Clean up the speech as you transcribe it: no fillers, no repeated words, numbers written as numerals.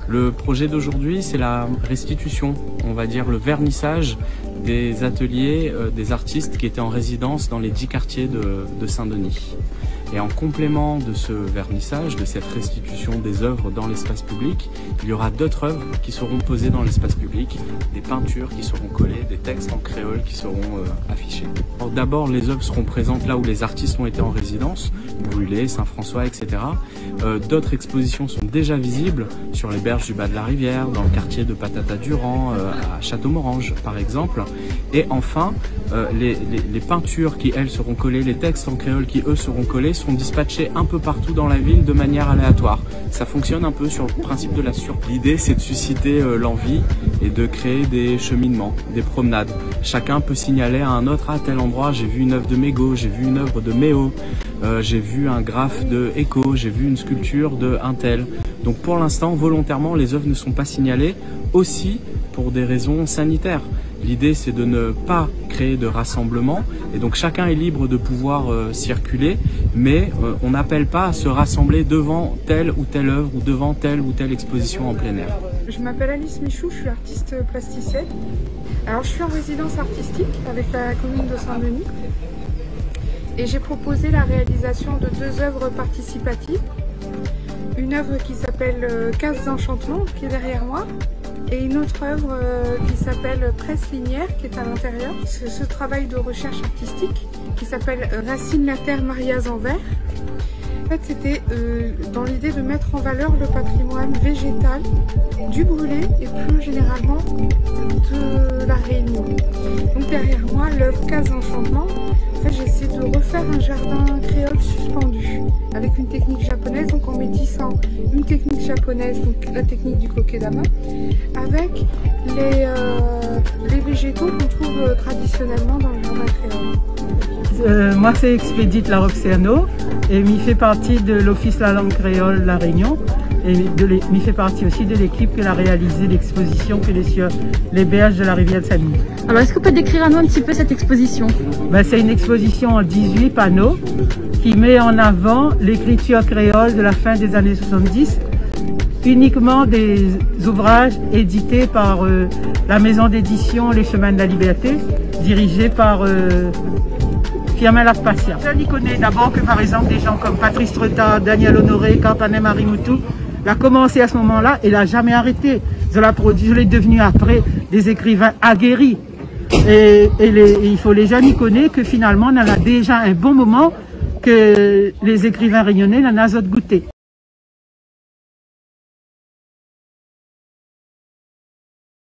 Le projet d'aujourd'hui, c'est la restitution, on va dire le vernissage des ateliers des artistes qui étaient en résidence dans les 10 quartiers de Saint-Denis. Et en complément de ce vernissage, de cette restitution des œuvres dans l'espace public, il y aura d'autres œuvres qui seront posées dans l'espace public, des peintures qui seront collées, des textes en créole qui seront affichés. D'abord, les œuvres seront présentes là où les artistes ont été en résidence, Brûlé, Saint-François, etc. D'autres expositions sont déjà visibles sur les berges du bas de la rivière, dans le quartier de Patata-Durand, à Château-Morange par exemple. Et enfin, les peintures qui elles seront collées, les textes en créole qui eux seront collés, sont dispatchés un peu partout dans la ville de manière aléatoire. Ça fonctionne un peu sur le principe de la surprise. L'idée, c'est de susciter l'envie et de créer des cheminements, des promenades. Chacun peut signaler à un autre, à tel endroit j'ai vu une œuvre de Mégo, j'ai vu une œuvre de Méo, j'ai vu un graphe de Echo, j'ai vu une sculpture de Intel. Donc pour l'instant, volontairement, les œuvres ne sont pas signalées, aussi pour des raisons sanitaires. L'idée, c'est de ne pas créer de rassemblement, et donc chacun est libre de pouvoir circuler, mais on n'appelle pas à se rassembler devant telle ou telle œuvre ou devant telle ou telle exposition en plein air. Je m'appelle Alice Michou, je suis artiste plasticienne. Alors je suis en résidence artistique avec la commune de Saint-Denis et j'ai proposé la réalisation de 2 œuvres participatives. Une œuvre qui s'appelle Cases d'enchantement, qui est derrière moi, et une autre œuvre qui s'appelle Presse Linière, qui est à l'intérieur. Ce travail de recherche artistique qui s'appelle Racine la terre, Marias en verre. En fait, c'était dans l'idée de mettre en valeur le patrimoine végétal du Brûlé et plus généralement de la Réunion. Donc derrière moi, l'œuvre Cases d'enchantement. En fait, j'ai essayé de refaire un jardin créole suspendu avec une technique japonaise, donc en métissant une technique japonaise, donc la technique du kokedama, avec les végétaux qu'on trouve traditionnellement dans le jardin créole. Moi, c'est Expédite Laroxéano et m'y fait partie de l'Office La Langue Créole La Réunion et m'y fait partie aussi de l'équipe qui a réalisé l'exposition qui est sur les berges de la rivière de Saint-Denis. Alors, est-ce que vous pouvez décrire à nous un petit peu cette exposition? C'est une exposition en 18 panneaux qui met en avant l'écriture créole de la fin des années 70, uniquement des ouvrages édités par la maison d'édition Les Chemins de la Liberté, dirigée par Firmin Laspasia. Je n'y connais d'abord que par exemple des gens comme Patrice Retard, Daniel Honoré, Carpanet Marimoutou. Il a commencé à ce moment-là et il n'a jamais arrêté. Je l'ai devenu après des écrivains aguerris. Et il faut les gens y connaître que finalement on en a déjà un bon moment que les écrivains réunionnais n'en ont goûté.